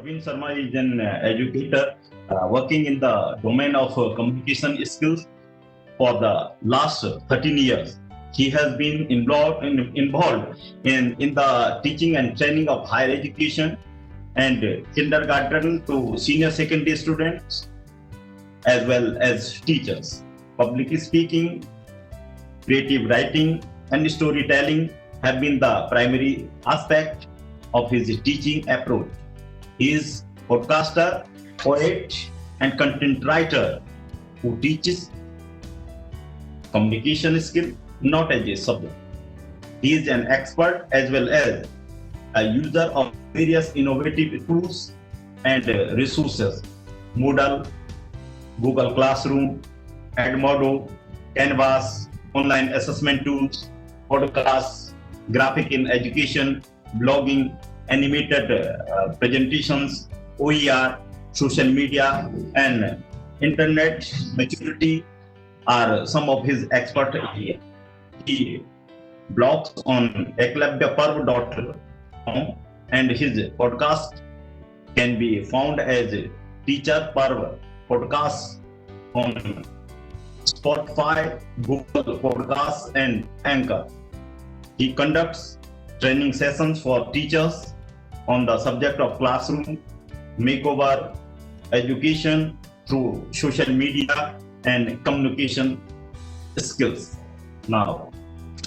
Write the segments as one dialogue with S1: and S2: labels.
S1: Praveen Sharma is an educator working in the domain of communication skills for the last 13 years. He has been involved in the teaching and training of higher education and kindergarten to senior secondary students as well as teachers. Public speaking, creative writing, and storytelling have been the primary aspect of his teaching approach. He is podcaster, poet, and content writer who teaches communication skill not as a subject. He is an expert as well as a user of various innovative tools and resources: Moodle, Google Classroom, Edmodo, Canvas, online assessment tools, podcasts, graphic in education, blogging, animated presentations, OER, social media, and internet maturity are some of his expert areas. He blogs on eklavyaparv.com and his podcast can be found as Teacher Parv Podcast on Spotify, Google Podcasts, and Anchor. He conducts training sessions for teachers on the subject of classroom, makeover, education through social media, and communication skills. Now,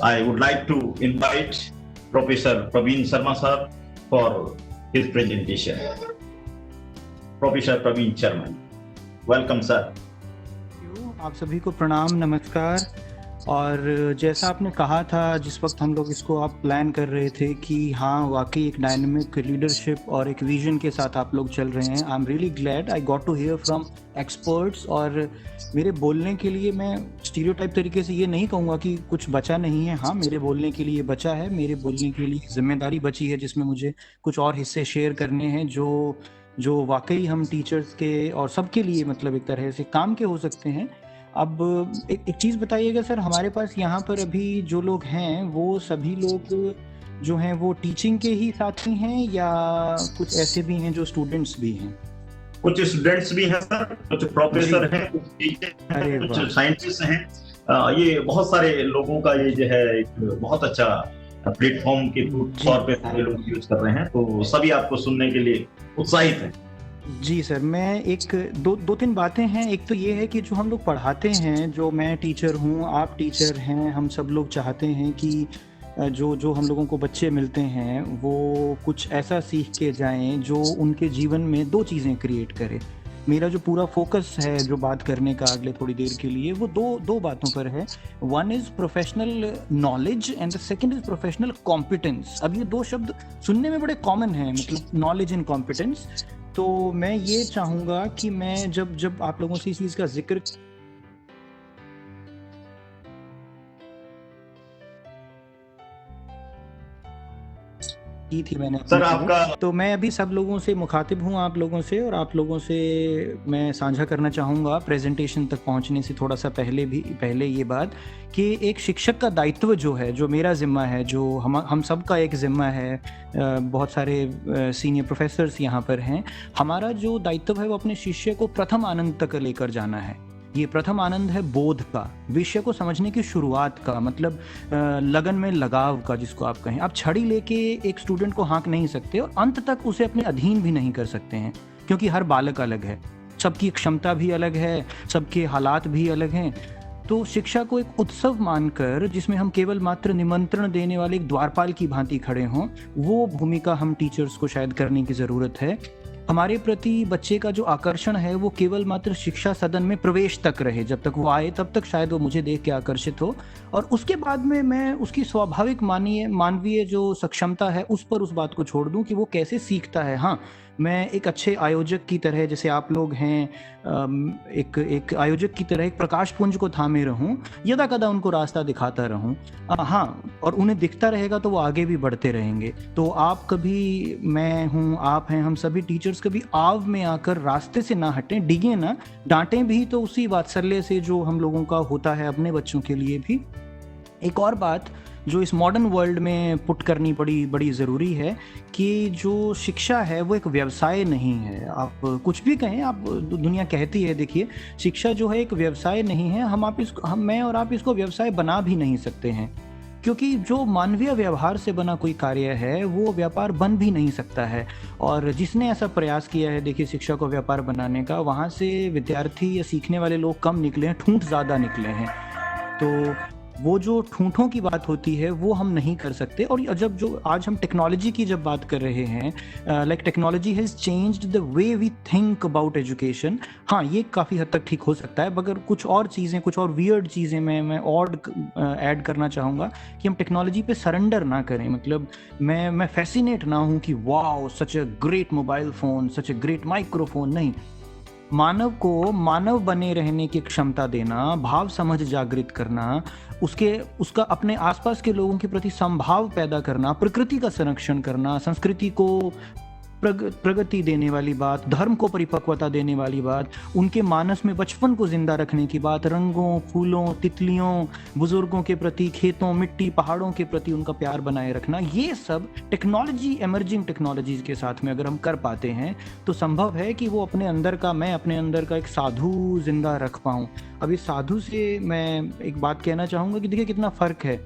S1: I would like to invite Professor Praveen Sharma sir for his presentation. Professor Praveen Sharma, welcome sir.
S2: आप सभी को प्रणाम, नमस्कार। और जैसा आपने कहा था जिस वक्त हम लोग इसको आप प्लान कर रहे थे कि हाँ वाकई एक डायनामिक लीडरशिप और एक विजन के साथ आप लोग चल रहे हैं। I am really glad I got to hear from experts. और मेरे बोलने के लिए मैं स्टीरियोटाइप तरीके से ये नहीं कहूँगा कि कुछ बचा नहीं है। हाँ, मेरे बोलने के लिए बचा है, मेरे बोलने के लिए जिम्मेदारी बची है जिसमें मुझे कुछ और हिस्से शेयर करने हैं जो वाकई हम टीचर्स के और सबके लिए मतलब एक तरह से काम के हो सकते हैं। अब एक चीज़ बताइएगा सर, हमारे पास यहाँ पर अभी जो लोग हैं वो सभी लोग जो हैं वो टीचिंग के ही साथी हैं या कुछ ऐसे भी हैं जो स्टूडेंट्स भी हैं?
S1: कुछ स्टूडेंट्स भी हैं सर, कुछ प्रोफेसर हैं, कुछ टीचर हैं, कुछ साइंटिस्ट हैं। ये बहुत सारे लोगों का ये जो है एक बहुत अच्छा प्लेटफॉर्म के तौर पे सारे लोग यूज कर रहे हैं, तो सभी आपको सुनने के लिए उत्साहित हैं।
S2: जी सर, मैं एक दो तीन बातें हैं। एक तो ये है कि जो हम लोग पढ़ाते हैं, जो मैं टीचर हूँ, आप टीचर हैं, हम सब लोग चाहते हैं कि जो हम लोगों को बच्चे मिलते हैं वो कुछ ऐसा सीख के जाएं जो उनके जीवन में दो चीज़ें क्रिएट करे। मेरा जो पूरा फोकस है जो बात करने का अगले थोड़ी देर के लिए वो दो बातों पर है। One is professional knowledge and the second is professional competence. अब ये दो शब्द सुनने में बड़े कॉमन हैं, मतलब नॉलेज एंड कॉम्पिटेंस। तो मैं ये चाहूँगा कि मैं जब आप लोगों से इस चीज़ का जिक्र की थी मैंने
S1: सर आपका,
S2: तो मैं अभी सब लोगों से मुखातिब हूँ, आप लोगों से, और आप लोगों से मैं साझा करना चाहूँगा प्रेजेंटेशन तक पहुँचने से थोड़ा सा पहले ये बात कि एक शिक्षक का दायित्व जो है, जो मेरा जिम्मा है, जो हम सब का एक जिम्मा है, बहुत सारे सीनियर प्रोफेसर्स यहाँ पर हैं, हमारा जो दायित्व है वो अपने शिष्य को प्रथम आनंद तक लेकर जाना है। ये प्रथम आनंद है बोध का, विषय को समझने की शुरुआत का, मतलब लगन में लगाव का, जिसको आप कहें। आप छड़ी लेके एक स्टूडेंट को हाँक नहीं सकते और अंत तक उसे अपने अधीन भी नहीं कर सकते हैं, क्योंकि हर बालक अलग है, सबकी क्षमता भी अलग है, सबके हालात भी अलग हैं। तो शिक्षा को एक उत्सव मानकर, जिसमें हम केवल मात्र निमंत्रण देने वाले एक द्वारपाल की भांति खड़े हों, वो भूमिका हम टीचर्स को शायद करने की ज़रूरत है। हमारे प्रति बच्चे का जो आकर्षण है वो केवल मात्र शिक्षा सदन में प्रवेश तक रहे, जब तक वो आए तब तक शायद वो मुझे देख के आकर्षित हो, और उसके बाद में मैं उसकी स्वाभाविक मानवीय जो सक्षमता है उस पर उस बात को छोड़ दूं कि वो कैसे सीखता है। हाँ, मैं एक अच्छे आयोजक की तरह, जैसे आप लोग हैं, एक आयोजक की तरह एक प्रकाश पुंज को थामे रहूं, यदा कदा उनको रास्ता दिखाता रहूं। हाँ, और उन्हें दिखता रहेगा तो वो आगे भी बढ़ते रहेंगे। तो आप कभी, मैं हूँ, आप हैं, हम सभी टीचर्स कभी आव में आकर रास्ते से ना हटें, डिगे ना, डांटें भी तो उसी वात्सल्य से जो हम लोगों का होता है अपने बच्चों के लिए भी। एक और बात जो इस मॉडर्न वर्ल्ड में पुट करनी बड़ी ज़रूरी है कि जो शिक्षा है वो एक व्यवसाय नहीं है। आप कुछ भी कहें, आप दुनिया कहती है, देखिए शिक्षा जो है एक व्यवसाय नहीं है। मैं और आप इसको व्यवसाय बना भी नहीं सकते हैं, क्योंकि जो मानवीय व्यवहार से बना कोई कार्य है वो व्यापार बन भी नहीं सकता है। और जिसने ऐसा प्रयास किया है देखिए शिक्षा को व्यापार बनाने का, वहाँ से विद्यार्थी या सीखने वाले लोग कम निकले हैं, ठूंठ ज़्यादा निकले हैं। तो वो जो ठूंठों की बात होती है वो हम नहीं कर सकते। और जो आज हम टेक्नोलॉजी की जब बात कर रहे हैं, like technology has changed the way we think about education. हाँ, ये काफ़ी हद तक ठीक हो सकता है, मगर कुछ और चीज़ें, कुछ और वियर्ड चीज़ें मैं और ऐड करना चाहूँगा कि हम टेक्नोलॉजी पे सरेंडर ना करें। मतलब मैं फैसिनेट ना हूँ कि wow such a great mobile phone, such a great microphone. नहीं, मानव को मानव बने रहने की क्षमता देना, भाव समझ जागृत करना, उसका अपने आसपास के लोगों के प्रति समभाव पैदा करना, प्रकृति का संरक्षण करना, संस्कृति को प्रगति देने वाली बात, धर्म को परिपक्वता देने वाली बात, उनके मानस में बचपन को जिंदा रखने की बात, रंगों, फूलों, तितलियों, बुजुर्गों के प्रति, खेतों, मिट्टी, पहाड़ों के प्रति उनका प्यार बनाए रखना, ये सब टेक्नोलॉजी, एमर्जिंग टेक्नोलॉजीज के साथ में अगर हम कर पाते हैं तो संभव है कि वो मैं अपने अंदर का एक साधु जिंदा रख पाऊँ। अब इस साधु से मैं एक बात कहना चाहूँगा कि देखिए कितना फ़र्क है।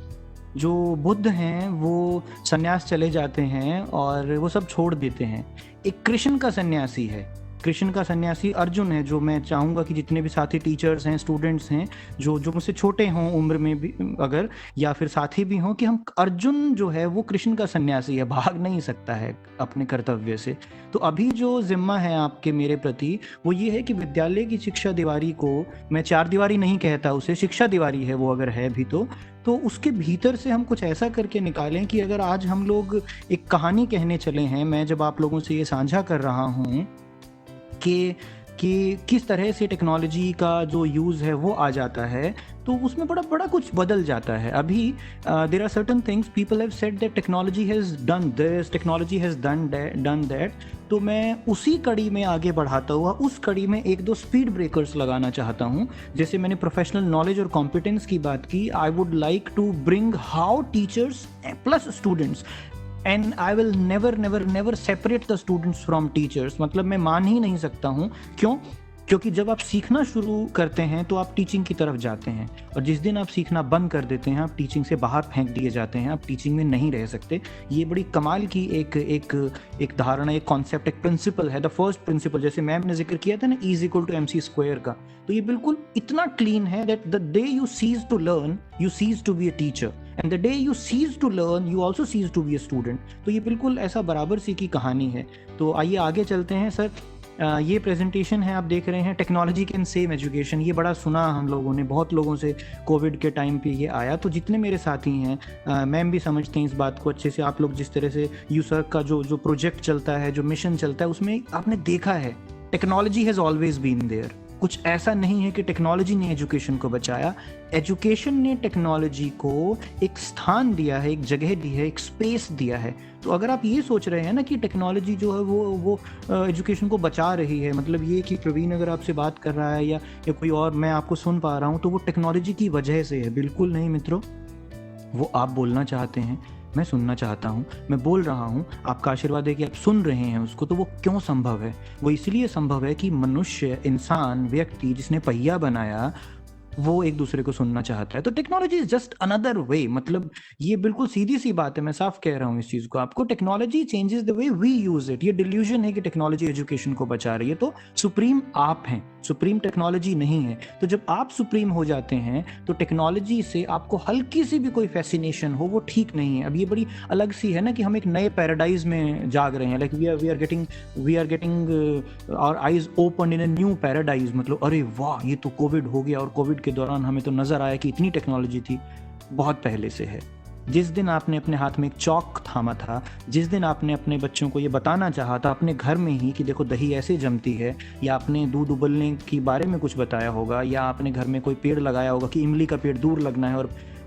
S2: जो बुद्ध हैं वो सन्यास चले जाते हैं और वो सब छोड़ देते हैं। एक कृष्ण का सन्यासी है, कृष्ण का सन्यासी अर्जुन है, जो मैं चाहूँगा कि जितने भी साथी टीचर्स हैं, स्टूडेंट्स हैं, जो मुझसे छोटे हों उम्र में भी अगर, या फिर साथी भी हों, कि हम अर्जुन जो है वो कृष्ण का सन्यासी है, भाग नहीं सकता है अपने कर्तव्य से। तो अभी जो जिम्मा है आपके मेरे प्रति वो ये है कि विद्यालय की शिक्षा दीवारी को, मैं चार दीवारी नहीं कहता उसे, शिक्षा दीवारी है वो अगर है भी तो उसके भीतर से हम कुछ ऐसा करके निकालें कि अगर आज हम लोग एक कहानी कहने चले हैं, मैं जब आप लोगों से ये साझा कर रहा हूँ कि किस तरह से टेक्नोलॉजी का जो यूज़ है वो आ जाता है, तो उसमें बड़ा कुछ बदल जाता है। अभी there are certain things people have said that technology has done this, technology has done that. तो मैं उसी कड़ी में आगे बढ़ाता हुआ उस कड़ी में एक दो स्पीड ब्रेकर्स लगाना चाहता हूँ। जैसे मैंने प्रोफेशनल नॉलेज और कॉम्पिटेंस की बात की, I would like to bring how teachers plus students, and I will never separate the students from teachers. मतलब मैं मान ही नहीं सकता हूँ। क्योंकि जब आप सीखना शुरू करते हैं तो आप टीचिंग की तरफ जाते हैं, और जिस दिन आप सीखना बंद कर देते हैं आप टीचिंग से बाहर फेंक दिए जाते हैं, आप टीचिंग में नहीं रह सकते। ये बड़ी कमाल की एक धारणा, एक कॉन्सेप्ट, एक प्रिंसिपल है। द फर्स्ट प्रिंसिपल, जैसे मैम ने जिक्र किया था ना, E=MC² का, तो ये बिल्कुल इतना क्लीन है that the day you cease to learn you cease to be a teacher, and the day you cease to learn you also cease to be a student. तो ये बिल्कुल ऐसा बराबर सी की कहानी है। तो आइए आगे चलते हैं सर। ये प्रेजेंटेशन है, आप देख रहे हैं, टेक्नोलॉजी कैन सेव एजुकेशन। ये बड़ा सुना हम लोगों ने, बहुत लोगों से कोविड के टाइम पे ये आया। तो जितने मेरे साथी हैं, मैम भी समझते हैं इस बात को अच्छे से। आप लोग जिस तरह से यूसर्क का जो प्रोजेक्ट चलता है, जो मिशन चलता है, उसमें आपने देखा है technology has always been there. कुछ ऐसा नहीं है कि टेक्नोलॉजी ने एजुकेशन को बचाया, एजुकेशन ने टेक्नोलॉजी को एक स्थान दिया है, एक जगह दी है, एक स्पेस दिया है। तो अगर आप ये सोच रहे हैं ना कि टेक्नोलॉजी जो है वो एजुकेशन को बचा रही है, मतलब ये कि प्रवीण अगर आपसे बात कर रहा है या कोई और, मैं आपको सुन पा रहा हूँ, तो वो टेक्नोलॉजी की वजह से है। बिल्कुल नहीं मित्रों, वो आप बोलना चाहते हैं, मैं सुनना चाहता हूँ, मैं बोल रहा हूँ, आपका आशीर्वाद है कि आप सुन रहे हैं उसको। तो वो क्यों संभव है? वो इसलिए संभव है कि मनुष्य, इंसान, व्यक्ति जिसने पहिया बनाया, वो एक दूसरे को सुनना चाहता है। तो technology is just another way. मतलब ये बिल्कुल सीधी सी बात है, मैं साफ कह रहा हूँ इस चीज को आपको। Technology changes the way we use it. ये डिल्यूजन है कि टेक्नोलॉजी एजुकेशन को बचा रही है। तो सुप्रीम आप हैं, सुप्रीम टेक्नोलॉजी नहीं है। तो जब आप सुप्रीम हो जाते हैं तो टेक्नोलॉजी से आपको हल्की सी भी कोई फैसिनेशन हो, वो ठीक नहीं है। अब ये बड़ी अलग सी है ना कि हम एक नए पैराडाइज में जाग रहे हैं। Like we are getting our eyes open in a new paradise. मतलब अरे वाह, ये तो कोविड हो गया, और कोविड के दौरान हमें तो नजर आया कि इतनी टेक्नोलॉजी थी। बहुत पहले से है। जिस दिन आपने अपने हाथ में एक चौक थामा था, जिस दिन आपने अपने बच्चों को ये बताना चाहा था अपने घर में ही कि देखो दही ऐसे जमती है, या आपने दूध उबलने के बारे में कुछ बताया होगा, या आपने घर में कोई पेड़ लगाया होगा कि इमली का पेड़ दूर लगना है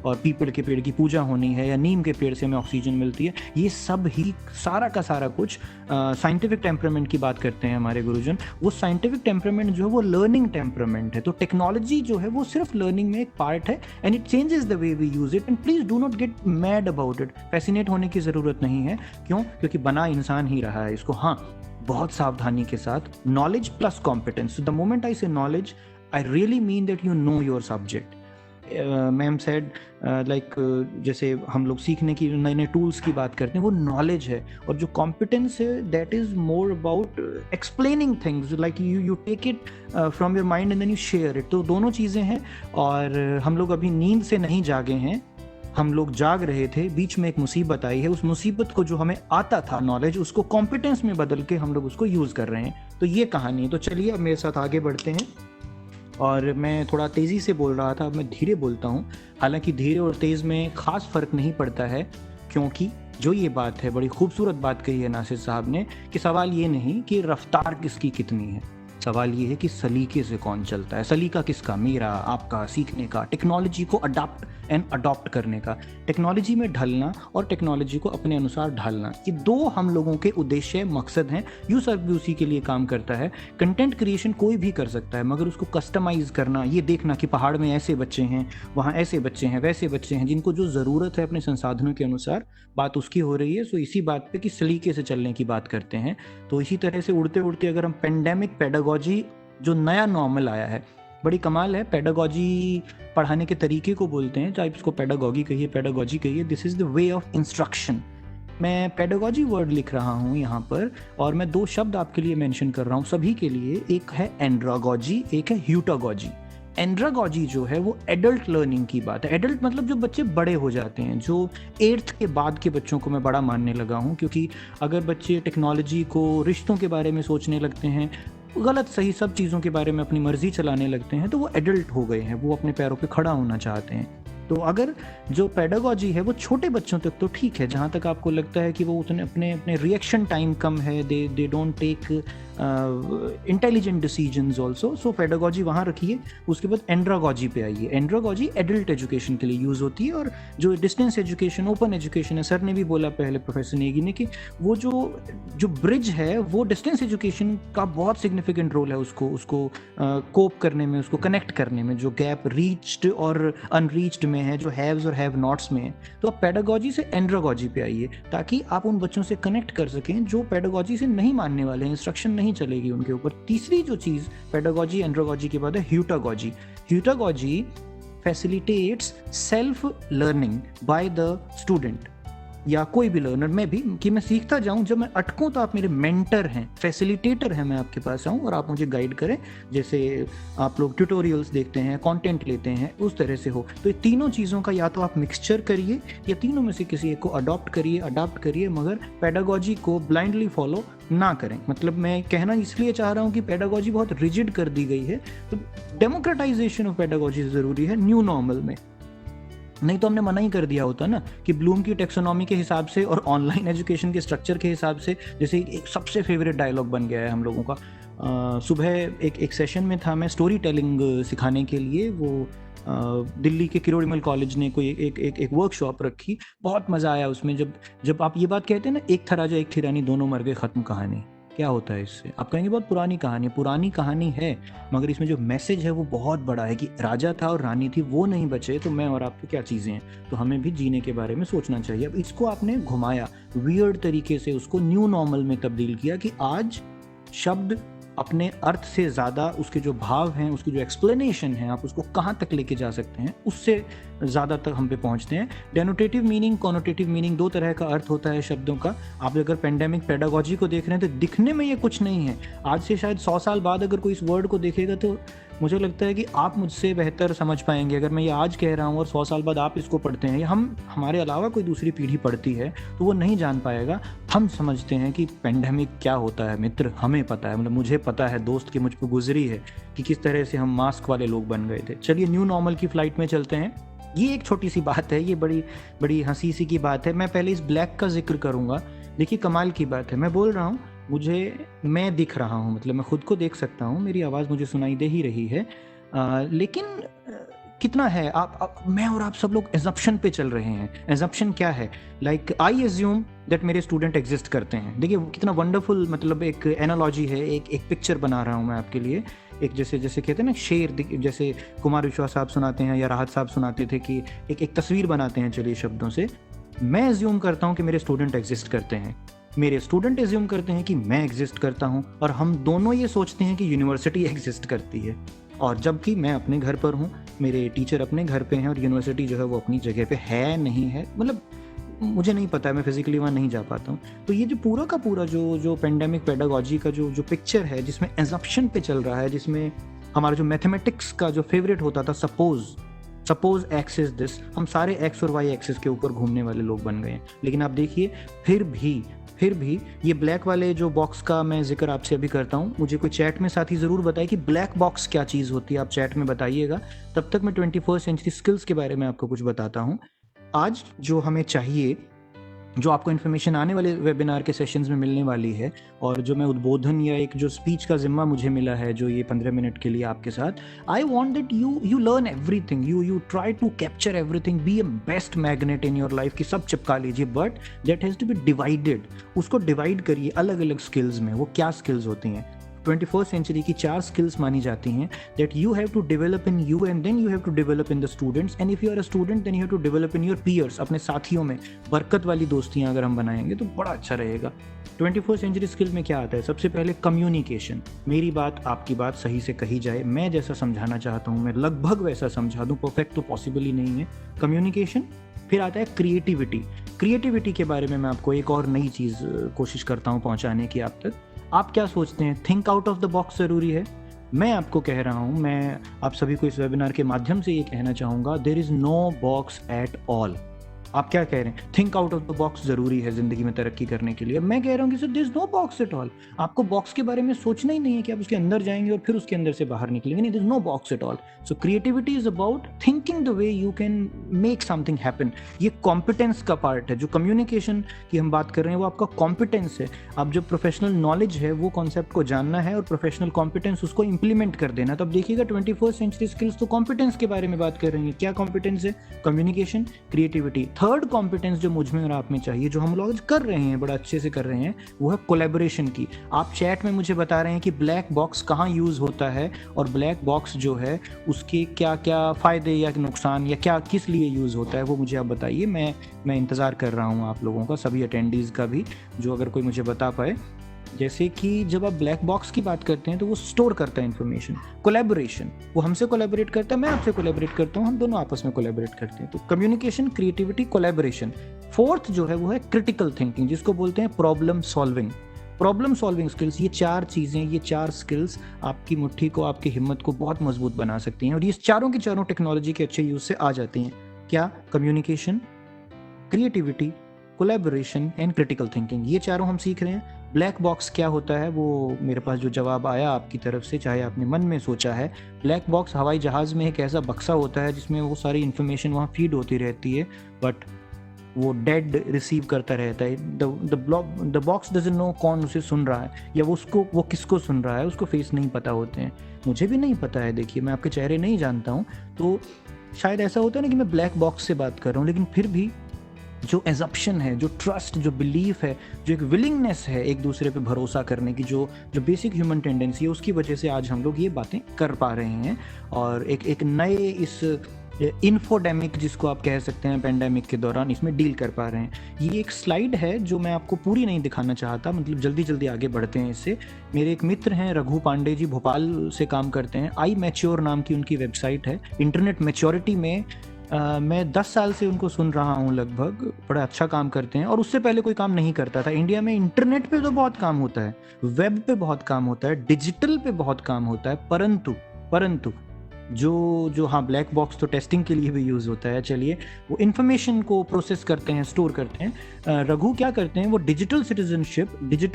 S2: और पीपल के पेड़ की पूजा होनी है या नीम के पेड़ से हमें ऑक्सीजन मिलती है, ये सब ही सारा का सारा कुछ साइंटिफिक टेम्परामेंट की बात करते हैं हमारे गुरुजन। वो साइंटिफिक टेम्परामेंट जो है वो लर्निंग टेम्परामेंट है। तो टेक्नोलॉजी जो है वो सिर्फ लर्निंग में एक पार्ट है and it changes the way we use it and please do not get mad about it. Fascinate होने की ज़रूरत नहीं है। क्यों? क्योंकि बना इंसान ही रहा है इसको। हाँ, बहुत सावधानी के साथ, knowledge plus competence. The moment I say knowledge, I really mean that you know your subject. Ma'am said like जैसे हम लोग सीखने की नए नए टूल्स की बात करते हैं, वो नॉलेज है। और जो कॉम्पिटेंस है that is more about explaining things, like you take it from your mind and then you share it. तो दोनों चीज़ें हैं। और हम लोग अभी नींद से नहीं जागे हैं, हम लोग जाग रहे थे, बीच में एक मुसीबत आई है, उस मुसीबत को जो हमें आता था नॉलेज, उसको कॉम्पिटेंस में बदल के हम लोग उसको यूज़ कर रहे हैं। तो ये कहानी है। तो चलिए अब मेरे साथ आगे बढ़ते हैं। और मैं थोड़ा तेज़ी से बोल रहा था, अब मैं धीरे बोलता हूँ। हालांकि धीरे और तेज़ में ख़ास फ़र्क नहीं पड़ता है, क्योंकि जो ये बात है, बड़ी खूबसूरत बात कही है नासिर साहब ने, कि सवाल ये नहीं कि रफ्तार किसकी कितनी है, सवाल ये है कि सलीके से कौन चलता है। सलीका किसका? मेरा, आपका, सीखने का, टेक्नोलॉजी को अडाप्ट एंड अडॉप्ट करने का, टेक्नोलॉजी में ढलना और टेक्नोलॉजी को अपने अनुसार ढालना। ये दो हम लोगों के उद्देश्य, मकसद हैं। यू सब भी उसी के लिए काम करता है। कंटेंट क्रिएशन कोई भी कर सकता है, मगर उसको कस्टमाइज़ करना, ये देखना कि पहाड़ में ऐसे बच्चे हैं, वहाँ ऐसे बच्चे हैं, वैसे बच्चे हैं, जिनको जो ज़रूरत है अपने संसाधनों के अनुसार, बात उसकी हो रही है। सो इसी बात पे कि सलीके से चलने की बात करते हैं। तो इसी तरह से उड़ते उड़ते अगर हम पेंडेमिक पेडागोजी, जो नया नॉर्मल आया है, बड़ी कमाल है। पेडागोजी पढ़ाने के तरीके को बोलते हैं, चाहे इसको पेडागोगी कहिए, पेडागोजी कहिए। This is the way of instruction. मैं पेडागोजी वर्ड लिख रहा हूँ यहाँ पर, और मैं दो शब्द आपके लिए मेंशन कर रहा हूँ सभी के लिए। एक है एंड्रागोजी, एक है ह्यूटागोजी। एंड्रागोजी जो है वो एडल्ट लर्निंग की बात है। एडल्ट मतलब जो बच्चे बड़े हो जाते हैं, जो 8th के बाद के बच्चों को मैं बड़ा मानने लगा हूँ। क्योंकि अगर बच्चे टेक्नोलॉजी को, रिश्तों के बारे में सोचने लगते हैं, गलत सही सब चीज़ों के बारे में अपनी मर्जी चलाने लगते हैं, तो वो एडल्ट हो गए हैं, वो अपने पैरों पे खड़ा होना चाहते हैं। तो अगर जो पेडागोजी है वो छोटे बच्चों तक तो ठीक है, जहाँ तक आपको लगता है कि वो उतने अपने रिएक्शन टाइम कम है, they don't take intelligent decisions also. So pedagogy वहाँ रखिए। उसके बाद एंड्रागोजी पे आइए। एंड्रागोजी एडल्ट एजुकेशन के लिए यूज़ होती है। और जो डिस्टेंस एजुकेशन, ओपन एजुकेशन है, सर ने भी बोला पहले, प्रोफेसर नेगी ने, कि वो जो ब्रिज है वो डिस्टेंस एजुकेशन का बहुत सिग्निफिकेंट रोल है उसको कोप करने में, उसको कनेक्ट करने में, जो गैप रीच्ड और अनरीच्ड में है, जो हैव्स और हैव नॉट्स में है। तो आप पेडागोजी से एंड्रागोजी पे आइए, ताकि आप उन बच्चों से कनेक्ट कर सकें जो पेडागोजी से नहीं मानने वाले हैं, इंस्ट्रक्शन नहीं चलेगी उनके ऊपर। तीसरी जो चीज़ पेडागोजी एंड्रागोजी के बाद है heutagogy. Heutagogy facilitates self learning by the student या कोई भी लर्नर, मैं भी, कि मैं सीखता जाऊं। जब मैं अटकूं तो आप मेरे मेंटर हैं, फैसिलिटेटर हैं, मैं आपके पास आऊं और आप मुझे गाइड करें। जैसे आप लोग ट्यूटोरियल्स देखते हैं, कंटेंट लेते हैं, उस तरह से हो। तो ये तीनों चीज़ों का या तो आप मिक्सचर करिए, या तीनों में से किसी एक को अडॉप्ट करिए, मगर पेडागोजी को ब्लाइंडली फॉलो ना करें। मतलब मैं कहना इसलिए चाह रहा हूँ कि पेडागोजी बहुत रिजिड कर दी गई है, तो डेमोक्रेटाइजेशन ऑफ पेडागोजी ज़रूरी है न्यू नॉर्मल में। नहीं तो हमने मना ही कर दिया होता ना, कि ब्लूम की टेक्सोनॉमी के हिसाब से और ऑनलाइन एजुकेशन के स्ट्रक्चर के हिसाब से, जैसे एक सबसे फेवरेट डायलॉग बन गया है हम लोगों का। सुबह एक सेशन में था मैं, स्टोरी टेलिंग सिखाने के लिए। वो दिल्ली के किरोड़ीमल कॉलेज ने कोई एक वर्कशॉप रखी, बहुत मज़ा आया उसमें। जब आप ये बात कहते हैं ना, एक था राजा एक थी रानी, दोनों मर गए, ख़त्म कहानी। क्या होता है इससे? आप कहेंगे बहुत पुरानी कहानी है, मगर इसमें जो मैसेज है वो बहुत बड़ा है, कि राजा था और रानी थी, वो नहीं बचे तो मैं और आप तो क्या चीज़ें हैं। तो हमें भी जीने के बारे में सोचना चाहिए। अब इसको आपने घुमाया, वियर्ड तरीके से उसको न्यू नॉर्मल में तब्दील किया, कि आज शब्द अपने अर्थ से ज़्यादा उसके जो भाव हैं, उसकी जो एक्सप्लेनेशन है, आप उसको कहाँ तक लेके जा सकते हैं, उससे ज़्यादा तक हम पे पहुँचते हैं। डेनोटेटिव मीनिंग, कॉनोटेटिव मीनिंग, दो तरह का अर्थ होता है शब्दों का। आप अगर पेंडेमिक पेडागोजी को देख रहे हैं तो दिखने में ये कुछ नहीं है। आज से शायद 100 साल बाद अगर कोई इस वर्ड को देखेगा तो मुझे लगता है कि आप मुझसे बेहतर समझ पाएंगे। अगर मैं ये आज कह रहा हूँ और 100 साल बाद आप इसको पढ़ते हैं, या हमारे अलावा कोई दूसरी पीढ़ी पढ़ती है, तो वो नहीं जान पाएगा। हम समझते हैं कि पेंडेमिक क्या होता है मित्र, हमें पता है, मतलब मुझे पता है, दोस्त की मुझ पर गुजरी है कि किस तरह से हम मास्क वाले लोग बन गए थे। चलिए न्यू नॉर्मल की फ्लाइट में चलते हैं। ये एक छोटी सी बात है, ये बड़ी हंसी सी की बात है। मैं पहले इस ब्लैक का जिक्र करूँगा। देखिए कमाल की बात है, मैं बोल रहा हूँ, मैं दिख रहा हूँ, मतलब मैं खुद को देख सकता हूँ, मेरी आवाज़ मुझे सुनाई दे ही रही है, लेकिन कितना है मैं और आप सब लोग एजम्पशन पे चल रहे हैं। एजम्पशन क्या है? लाइक आई एज्यूम दैट मेरे स्टूडेंट एग्जिस्ट करते हैं। देखिए कितना वंडरफुल, मतलब एक एनालॉजी है, एक पिक्चर बना रहा हूँ मैं आपके लिए। एक जैसे कहते हैं ना शेर, जैसे कुमार विश्वास साहब सुनाते हैं या राहत साहब सुनाते थे कि एक तस्वीर बनाते हैं चलिए शब्दों से। मैं एज्यूम करता हूँ कि मेरे स्टूडेंट एग्जिस्ट करते हैं, मेरे स्टूडेंट एज्यूम करते हैं कि मैं एग्जिस्ट करता हूँ, और हम दोनों ये सोचते हैं कि यूनिवर्सिटी एग्जिस्ट करती है। और जबकि मैं अपने घर पर हूँ, मेरे टीचर अपने घर पे हैं, और यूनिवर्सिटी जो है वो अपनी जगह पे है नहीं है, मतलब मुझे नहीं पता है, मैं फिजिकली वहाँ नहीं जा पाता हूँ। तो ये जो पूरा का पूरा जो पेंडेमिक पेडागोजी का जो पिक्चर है, जिसमें एजम्पशन पे चल रहा है, जिसमें हमारा जो मैथमेटिक्स का जो फेवरेट होता था, सपोज एक्स इज दिस, हम सारे एक्स और वाई एक्सिस के ऊपर घूमने वाले लोग बन गए हैं। लेकिन आप देखिए फिर भी ये ब्लैक वाले जो बॉक्स का मैं जिक्र आपसे अभी करता हूँ, मुझे कोई चैट में साथी ज़रूर बताए कि ब्लैक बॉक्स क्या चीज़ होती है, आप चैट में बताइएगा। तब तक मैं 21st सेंचुरी स्किल्स के बारे में आपको कुछ बताता हूँ। आज जो हमें चाहिए, जो आपको इन्फॉर्मेशन आने वाले वेबिनार के सेशंस में मिलने वाली है, और जो मैं उद्बोधन या एक जो स्पीच का जिम्मा मुझे मिला है जो ये 15 मिनट के लिए आपके साथ, I want that you learn everything, you try to capture everything, be a best magnet in your life, की सब चिपका लीजिए, but that has to be divided. उसको डिवाइड करिए अलग अलग स्किल्स में। वो क्या स्किल्स होती हैं? 21st सेंचुरी की 4 स्किल्स मानी जाती हैं that you have to develop in you, and then you have to develop in the students, and if you are a student then you have to develop in your peers, अपने साथियों में। बरकत वाली दोस्तियां अगर हम बनाएंगे तो बड़ा अच्छा रहेगा। 21st सेंचुरी स्किल में क्या आता है? सबसे पहले कम्युनिकेशन। मेरी बात आपकी बात सही से कही जाए, मैं जैसा समझाना चाहता हूँ मैं लगभग वैसा समझा दूँ, परफेक्ट तो पॉसिबल ही नहीं है। कम्युनिकेशन। फिर आता है क्रिएटिविटी के बारे में मैं आपको एक और नई चीज़ कोशिश करता हूँ पहुँचाने की आप तक। आप क्या सोचते हैं, think out of the box ज़रूरी है? मैं आपको कह रहा हूँ, मैं आप सभी को इस वेबिनार के माध्यम से ये कहना चाहूँगा, there is no box at all. आप क्या कह रहे हैं? Think out of the box ज़रूरी है ज़िंदगी में तरक्की करने के लिए। मैं कह रहा हूँ कि sir there is no box at all. आपको बॉक्स के बारे में सोचना ही नहीं है कि आप उसके अंदर जाएंगे और फिर उसके अंदर से बाहर निकलेंगे। नहीं, there is no box at all. So creativity is about thinking the way you can make something happen. ये कॉम्पिटेंस का पार्ट है। जो कम्युनिकेशन की हम बात कर रहे हैं वो आपका कॉम्पिटेंस है। आप जो प्रोफेशनल नॉलेज है वो कॉन्सेप्ट को जानना है, और प्रोफेशनल कॉम्पिटेंस उसको इंप्लीमेंट कर देना। तो अब देखिएगा 21st सेंचुरी स्किल्स तो कॉम्पिटेंस के बारे में बात कर रही है। क्या कॉम्पिटेंस है? Communication, creativity. थर्ड कॉम्पिटेंस जो मुझ में और आप में चाहिए, जो हम लोग कर रहे हैं, बड़ा अच्छे से कर रहे हैं, वो है कोलैबोरेशन की। आप चैट में मुझे बता रहे हैं कि ब्लैक बॉक्स कहाँ यूज़ होता है, और ब्लैक बॉक्स जो है उसके क्या क्या फ़ायदे या नुकसान या क्या किस लिए यूज़ होता है, वो मुझे आप बताइए। मैं इंतज़ार कर रहा हूँ आप लोगों का, सभी अटेंडीज़ का भी, जो अगर कोई मुझे बता पाए। जैसे कि जब आप ब्लैक बॉक्स की बात करते हैं तो वो स्टोर करता है इन्फॉर्मेशन। कोलैबोरेशन, वो हमसे कोलैबोरेट करता है, मैं आपसे कोलैबोरेट करता हूँ, हम दोनों आपस में कोलैबोरेट करते हैं। तो कम्युनिकेशन, क्रिएटिविटी, कोलैबोरेशन। फोर्थ जो है वो है क्रिटिकल थिंकिंग, जिसको बोलते हैं प्रॉब्लम सॉल्विंग स्किल्स। ये 4 चीज़ें, ये 4 स्किल्स आपकी मुट्ठी को, आपकी हिम्मत को बहुत मजबूत बना सकती हैं, और ये चारों की चारों टेक्नोलॉजी के अच्छे यूज़ से आ जाती हैं। क्या? Communication, creativity, collaboration and critical thinking. ये चारों हम सीख रहे हैं। ब्लैक बॉक्स क्या होता है, वो मेरे पास जो जवाब आया आपकी तरफ से, चाहे आपने मन में सोचा है, ब्लैक बॉक्स हवाई जहाज़ में एक ऐसा बक्सा होता है जिसमें वो सारी इन्फॉर्मेशन वहाँ फीड होती रहती है, बट वो डेड रिसीव करता रहता है। द बॉक्स डजंट नो कौन उसे सुन रहा है, या वो किसको सुन रहा है, उसको फेस नहीं पता होते हैं। मुझे भी नहीं पता है, देखिए मैं आपके चेहरे नहीं जानता हूँ, तो शायद ऐसा होता है ना कि मैं ब्लैक बॉक्स से बात कर रहा हूँ, लेकिन फिर भी जो एजम्पशन है, जो ट्रस्ट, जो बिलीफ है, जो एक विलिंगनेस है एक दूसरे पे भरोसा करने की, जो बेसिक ह्यूमन टेंडेंसी है, उसकी वजह से आज हम लोग ये बातें कर पा रहे हैं, और एक नए इस इन्फोडेमिक, जिसको आप कह सकते हैं, पेंडेमिक के दौरान इसमें डील कर पा रहे हैं। ये एक स्लाइड है जो मैं आपको पूरी नहीं दिखाना चाहता, मतलब जल्दी आगे बढ़ते हैं इससे। मेरे एक मित्र हैं रघु पांडे जी, भोपाल से काम करते हैं, आई मैच्योर नाम की उनकी वेबसाइट है। इंटरनेट मैच्योरिटी में मैं 10 साल से उनको सुन रहा हूँ लगभग, बड़ा अच्छा काम करते हैं, और उससे पहले कोई काम नहीं करता था। इंडिया में इंटरनेट पे तो बहुत काम होता है, वेब पे बहुत काम होता है, डिजिटल पे बहुत काम होता है, परंतु जो हाँ, ब्लैक बॉक्स तो टेस्टिंग के लिए भी यूज़ होता है। चलिए, वो इन्फॉर्मेशन को प्रोसेस करते हैं, स्टोर करते हैं। रघु क्या करते हैं, वो डिजिटल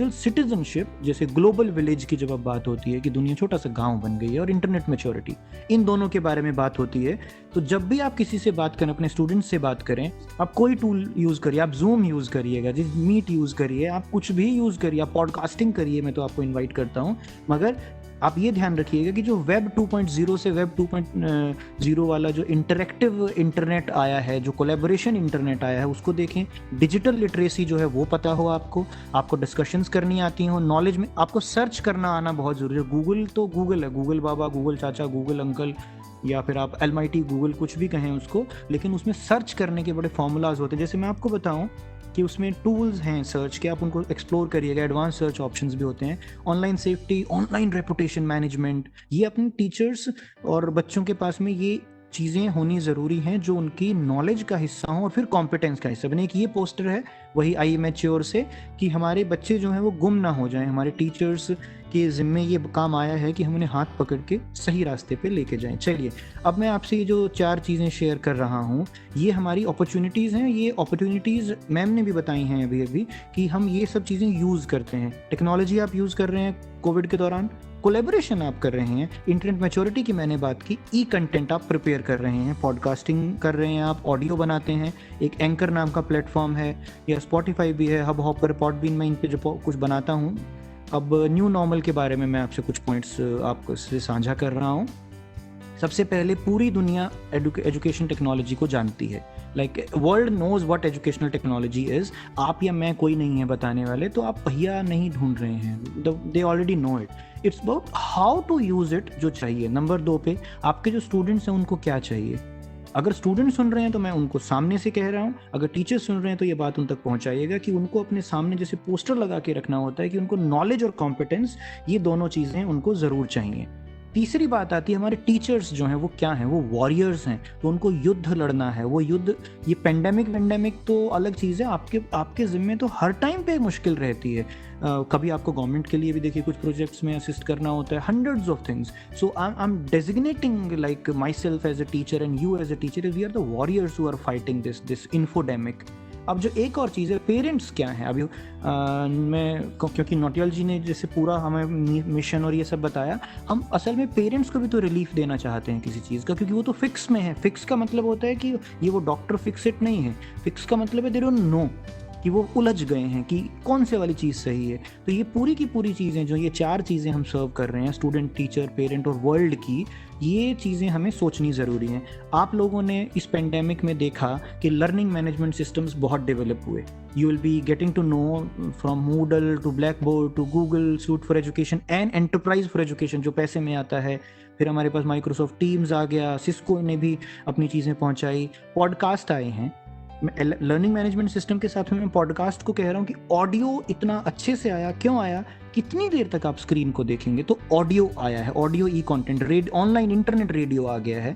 S2: सिटीजनशिप, जैसे ग्लोबल विलेज की जब अब बात होती है कि दुनिया छोटा सा गांव बन गई है, और इंटरनेट मैच्योरिटी, इन दोनों के बारे में बात होती है। तो जब भी आप किसी से बात करें, अपने स्टूडेंट्स से बात करें, आप कोई टूल यूज़ करिए, आप जूम यूज़ करिएगा, जिस मीट यूज़ करिए, आप कुछ भी यूज़ करिए, आप पॉडकास्टिंग करिए, मैं तो आपको इन्वाइट करता हूँ, मगर आप ये ध्यान रखिएगा कि जो वेब 2.0 से वेब 2.0 वाला जो इंटरेक्टिव इंटरनेट आया है, जो कोलैबोरेशन इंटरनेट आया है, उसको देखें। डिजिटल लिटरेसी जो है वो पता हो आपको डिस्कशंस करनी आती हो, नॉलेज में आपको सर्च करना आना बहुत ज़रूरी है। गूगल तो गूगल है, गूगल बाबा, गूगल चाचा, गूगल अंकल, या फिर आप अलमाइटी गूगल कुछ भी कहें उसको, लेकिन उसमें सर्च करने के बड़े फॉर्मूलाज होते हैं। जैसे मैं आपको बताऊं कि उसमें टूल्स हैं सर्च के, आप उनको एक्सप्लोर करिएगा, एडवांस सर्च ऑप्शंस भी होते हैं। Online safety, online reputation management, ये अपने टीचर्स और बच्चों के पास में ये चीज़ें होनी ज़रूरी हैं जो उनकी नॉलेज का हिस्सा हों और फिर कॉम्पिटेंस का हिस्सा बने। एक ये पोस्टर है वही आई मैच्योर से कि हमारे बच्चे जो हैं वो गुम ना हो जाएं, हमारे टीचर्स के ज़िम्मे ये काम आया है कि हम उन्हें हाथ पकड़ के सही रास्ते पे लेके जाएं। चलिए, अब मैं आपसे ये जो 4 चीज़ें शेयर कर रहा हूँ, ये हमारी अपॉर्चुनिटीज़ हैं। ये अपॉर्चुनिटीज़ मैम ने भी बताई हैं अभी कि हम ये सब चीज़ें यूज़ करते हैं। टेक्नोलॉजी आप यूज़ कर रहे हैं कोविड के दौरान, कोलैबोरेशन आप कर रहे हैं, इंटरनेट मैच्योरिटी की मैंने बात की, ई कंटेंट आप प्रिपेयर कर रहे हैं, पॉडकास्टिंग कर रहे हैं, आप ऑडियो बनाते हैं, एक एंकर नाम का प्लेटफॉर्म है, या स्पॉटिफाई भी है, हब हॉपर, पॉडबीन में इन पे जो कुछ बनाता हूँ। अब न्यू नॉर्मल के बारे में मैं आपसे कुछ पॉइंट्स आपको से साझा कर रहा हूँ। सबसे पहले पूरी दुनिया एजुकेशन टेक्नोलॉजी को जानती है, like world knows what educational technology is. आप या मैं कोई नहीं है बताने वाले, तो आप पहिया नहीं ढूंढ रहे हैं, they already know it. It's about how to use it जो चाहिए। नंबर 2 पे आपके जो स्टूडेंट्स हैं उनको क्या चाहिए। अगर स्टूडेंट सुन रहे हैं तो मैं उनको सामने से कह रहा हूँ, अगर टीचर सुन रहे हैं तो ये बात उन तक पहुंचाइएगा कि उनको अपने सामने जैसे पोस्टर लगा के रखना होता है कि उनको नॉलेज और कॉम्पिटेंस, ये दोनों चीज़ें उनको ज़रूर चाहिए। तीसरी बात आती है हमारे टीचर्स जो हैं वो क्या हैं, वो वॉरियर्स हैं, तो उनको युद्ध लड़ना है। वो युद्ध, ये पेंडेमिक तो अलग चीज़ है, आपके ज़िम्मे तो हर टाइम पे मुश्किल रहती है। कभी आपको गवर्नमेंट के लिए भी देखिए कुछ प्रोजेक्ट्स में असिस्ट करना होता है, hundreds of things. So I am designating like myself as a teacher and you as a teacher, we are the warriors who are fighting this infodemic. अब जो एक और चीज़ है, पेरेंट्स क्या हैं। अभी क्योंकि नौटियाल जी ने जैसे पूरा हमें मिशन और ये सब बताया, हम असल में पेरेंट्स को भी तो रिलीफ देना चाहते हैं किसी चीज़ का, क्योंकि वो तो फिक्स में है। फिक्स का मतलब होता है कि ये वो डॉक्टर फिक्स इट नहीं है, फिक्स का मतलब है दे डोंट नो, कि वो उलझ गए हैं कि कौन से वाली चीज़ सही है। तो ये पूरी की पूरी चीज़ें जो ये 4 चीज़ें हम सर्व कर रहे हैं, स्टूडेंट, टीचर, पेरेंट और वर्ल्ड की, ये चीज़ें हमें सोचनी ज़रूरी हैं। आप लोगों ने इस पेंडेमिक में देखा कि लर्निंग मैनेजमेंट सिस्टम्स बहुत डेवलप हुए। You will be getting to know from Moodle to Blackboard to Google suite for education and enterprise for education जो पैसे में आता है। फिर हमारे पास माइक्रोसॉफ्ट टीम्स आ गया, सिस्को ने भी अपनी चीज़ें पहुँचाई, पॉडकास्ट आए हैं। लर्निंग मैनेजमेंट सिस्टम के साथ में मैं पॉडकास्ट को कह रहा हूँ कि ऑडियो इतना अच्छे से आया, क्यों आया, कितनी देर तक आप स्क्रीन को देखेंगे, तो ऑडियो आया है, ऑडियो ई कंटेंट, ऑनलाइन इंटरनेट रेडियो आ गया है।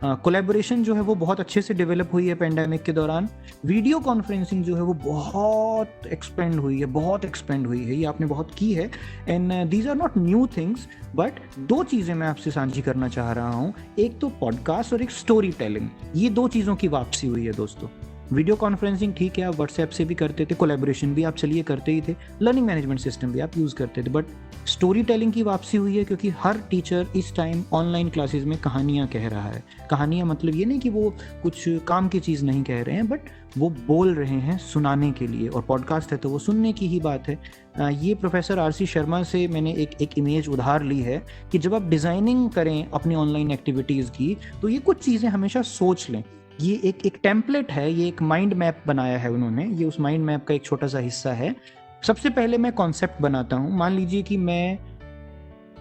S2: कोलैबोरेशन जो है वो बहुत अच्छे से डेवलप हुई है पेंडेमिक के दौरान। वीडियो कॉन्फ्रेंसिंग जो है वो बहुत एक्सपेंड हुई है, ये आपने बहुत की है। And these are not new things, but 2 चीज़ें मैं आपसे साझी करना चाह रहा हूँ, एक तो पॉडकास्ट और एक स्टोरी टेलिंग। ये 2 चीज़ों की वापसी हुई है दोस्तों। वीडियो कॉन्फ्रेंसिंग ठीक है, आप व्हाट्सएप से भी करते थे, कोलैबोरेशन भी आप चलिए करते ही थे, लर्निंग मैनेजमेंट सिस्टम भी आप यूज़ करते थे, बट स्टोरी टेलिंग की वापसी हुई है, क्योंकि हर टीचर इस टाइम ऑनलाइन क्लासेस में कहानियाँ कह रहा है। कहानियाँ मतलब ये नहीं कि वो कुछ काम की चीज़ नहीं कह रहे हैं, बट वो बोल रहे हैं सुनाने के लिए, और पॉडकास्ट है तो वो सुनने की ही बात है। ये प्रोफेसर आर सी शर्मा से मैंने एक इमेज उधार ली है कि जब आप डिज़ाइनिंग करें अपनी ऑनलाइन एक्टिविटीज़ की, तो ये कुछ चीज़ें हमेशा सोच लें। ये एक टेम्पलेट है, ये एक माइंड मैप बनाया है उन्होंने, ये उस माइंड मैप का एक छोटा सा हिस्सा है। सबसे पहले मैं कॉन्सेप्ट बनाता हूँ। मान लीजिए कि मैं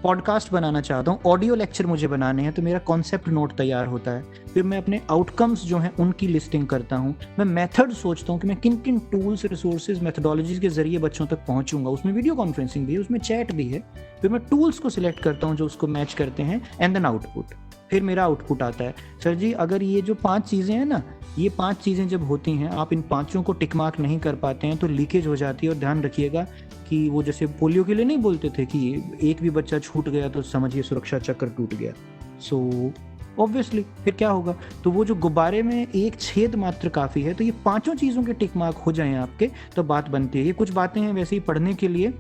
S2: पॉडकास्ट बनाना चाहता हूँ, ऑडियो लेक्चर मुझे बनाने हैं, तो मेरा कॉन्सेप्ट नोट तैयार होता है। फिर मैं अपने आउटकम्स जो हैं उनकी लिस्टिंग करता हूँ। मैं मेथड सोचता हूँ कि मैं किन किन टूल्स, रिसोर्सेज, मेथडोलॉजीज के जरिए बच्चों तक पहुँचूंगा। उसमें वीडियो कॉन्फ्रेंसिंग भी है, उसमें चैट भी है। फिर मैं टूल्स को सिलेक्ट करता हूँ जो उसको मैच करते हैं, एंड देन आउटपुट। फिर मेरा आउटपुट आता है, सर जी अगर ये जो 5 चीज़ें हैं ना, ये 5 चीज़ें जब होती हैं, आप इन 5 को टिक मार्क नहीं कर पाते हैं तो लीकेज हो जाती है। और ध्यान रखिएगा कि वो जैसे पोलियो के लिए नहीं बोलते थे कि एक भी बच्चा छूट गया तो समझिए सुरक्षा चक्र टूट गया। सो ऑब्वियसली फिर क्या होगा, तो वो जो गुब्बारे में एक छेद मात्र काफ़ी है, तो ये 5 चीज़ों के टिक मार्क हो जाएं आपके, तो बात बनती है। ये कुछ बातें हैं वैसे ही पढ़ने के लिए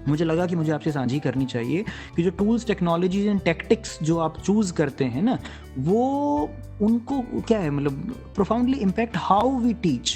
S2: मुझे लगा कि मुझे आपसे साझी करनी चाहिए कि जो टूल्स, टेक्नोलॉजीज एंड टैक्टिक्स जो आप चूज़ करते हैं ना, वो उनको क्या है, मतलब profoundly impact how we teach.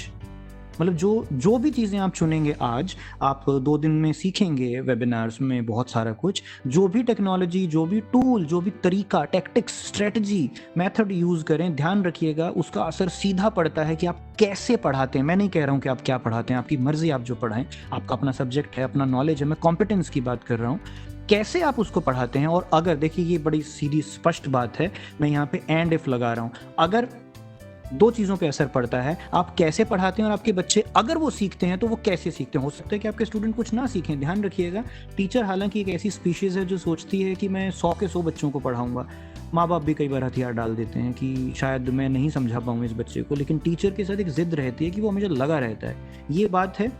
S2: मतलब जो भी चीज़ें आप चुनेंगे आज, आप 2 दिन में सीखेंगे वेबिनार्स में बहुत सारा कुछ। जो भी टेक्नोलॉजी, जो भी टूल, जो भी तरीका, टैक्टिक्स, स्ट्रेटजी, मेथड यूज़ करें, ध्यान रखिएगा उसका असर सीधा पड़ता है कि आप कैसे पढ़ाते हैं। मैं नहीं कह रहा हूँ कि आप क्या पढ़ाते हैं, आपकी मर्ज़ी, आप जो पढ़ाएँ, आपका अपना सब्जेक्ट है, अपना नॉलेज है, मैं कॉम्पिटेंस की बात कर रहा हूँ। कैसे आप उसको पढ़ाते हैं। और अगर देखिए ये बड़ी सीधी स्पष्ट बात है, मैं यहाँ पे एंड इफ लगा रहा हूँ, अगर 2 चीज़ों पे असर पड़ता है, आप कैसे पढ़ाते हैं और आपके बच्चे अगर वो सीखते हैं तो वो कैसे सीखते हैं। हो सकता है कि आपके स्टूडेंट कुछ ना सीखें, ध्यान रखिएगा। टीचर हालांकि एक ऐसी स्पीशीज़ है जो सोचती है कि मैं 100 के 100 बच्चों को पढ़ाऊंगा। माँ बाप भी कई बार हथियार डाल देते हैं कि शायद मैं नहीं समझा पाऊँ इस बच्चे को, लेकिन टीचर के साथ एक ज़िद रहती है कि वो मुझे लगा रहता है। ये बात है।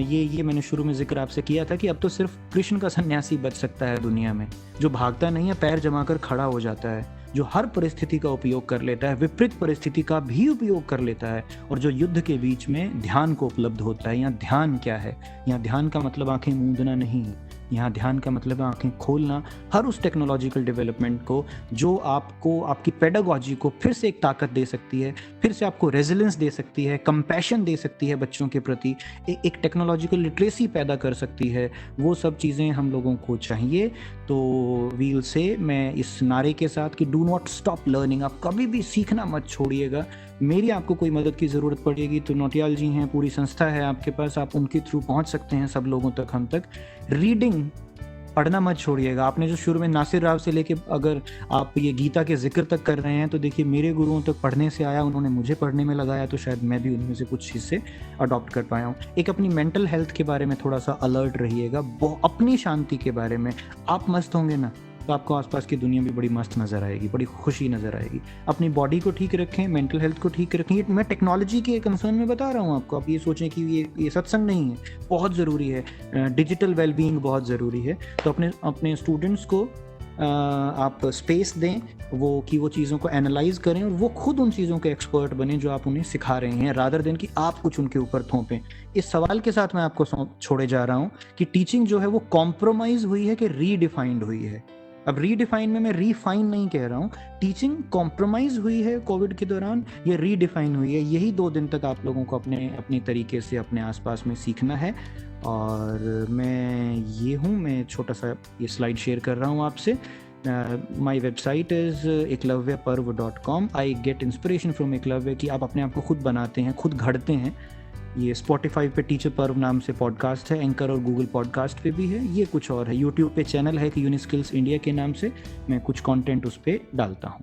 S2: ये मैंने शुरू में जिक्र आपसे किया था कि अब तो सिर्फ कृष्ण का सन्यासी बच सकता है दुनिया में, जो भागता नहीं है, पैर जमाकर खड़ा हो जाता है, जो हर परिस्थिति का उपयोग कर लेता है, विपरीत परिस्थिति का भी उपयोग कर लेता है, और जो युद्ध के बीच में ध्यान को उपलब्ध होता है। यहाँ ध्यान क्या है? यहाँ ध्यान का मतलब आंखें मूंदना नहीं है, यहाँ ध्यान का मतलब है आंखें खोलना हर उस टेक्नोलॉजिकल डेवलपमेंट को जो आपको, आपकी पेडागॉजी को फिर से एक ताकत दे सकती है, फिर से आपको रेजिलेंस दे सकती है, कंपैशन दे सकती है बच्चों के प्रति, एक टेक्नोलॉजिकल लिटरेसी पैदा कर सकती है। वो सब चीज़ें हम लोगों को चाहिए। तो वील से मैं इस नारे के साथ कि डू नॉट स्टॉप लर्निंग, आप कभी भी सीखना मत छोड़िएगा। मेरी आपको कोई मदद की ज़रूरत पड़ेगी तो नौटियाल जी हैं, पूरी संस्था है आपके पास, आप उनके थ्रू पहुंच सकते हैं सब लोगों तक, हम तक। रीडिंग, पढ़ना मत छोड़िएगा। आपने जो शुरू में नासिर राव से लेके अगर आप ये गीता के जिक्र तक कर रहे हैं तो देखिए मेरे गुरुओं तक पढ़ने से आया, उन्होंने मुझे पढ़ने में लगाया, तो शायद मैं भी उनमें से कुछ चीज़ से अडॉप्ट कर पाया हूँ। एक अपनी मेंटल हेल्थ के बारे में थोड़ा सा अलर्ट रहिएगा, अपनी शांति के बारे में। आप मस्त होंगे ना तो आपको आसपास की दुनिया भी बड़ी मस्त नज़र आएगी, बड़ी खुशी नज़र आएगी। अपनी बॉडी को ठीक रखें, मेंटल हेल्थ को ठीक रखें। ये मैं टेक्नोलॉजी के कंसर्न में बता रहा हूँ आपको, आप ये सोचें कि ये सत्संग नहीं है, बहुत ज़रूरी है। डिजिटल वेलबींग बहुत ज़रूरी है। तो अपने स्टूडेंट्स को आप स्पेस दें, वो चीज़ों को एनालाइज करें और वो खुद उन चीज़ों के एक्सपर्ट बने जो आप उन्हें सिखा रहे हैं, रादर देन कि आप कुछ उनके ऊपर थोपें। इस सवाल के साथ मैं आपको छोड़े जा रहा हूँ कि टीचिंग जो है वो कॉम्प्रोमाइज़ हुई है कि रीडिफाइंड हुई है। अब रीडिफाइन में मैं रीफाइन नहीं कह रहा हूँ, टीचिंग कॉम्प्रोमाइज़ हुई है कोविड के दौरान, ये रीडिफाइन हुई है। यही 2 दिन तक आप लोगों को अपने तरीके से अपने आसपास में सीखना है। और मैं छोटा सा ये स्लाइड शेयर कर रहा हूँ आपसे। My website is eklavyaparv.com। I get inspiration from Eklavya कि आप अपने आप को खुद बनाते हैं, खुद घड़ते हैं। ये स्पॉटिफाई पे टीचर पर्व नाम से पॉडकास्ट है, एंकर और गूगल पॉडकास्ट पे भी है। ये कुछ और है, यूट्यूब पे चैनल है कि यूनिस्किल्स इंडिया के नाम से, मैं कुछ कंटेंट उस पर डालता हूँ।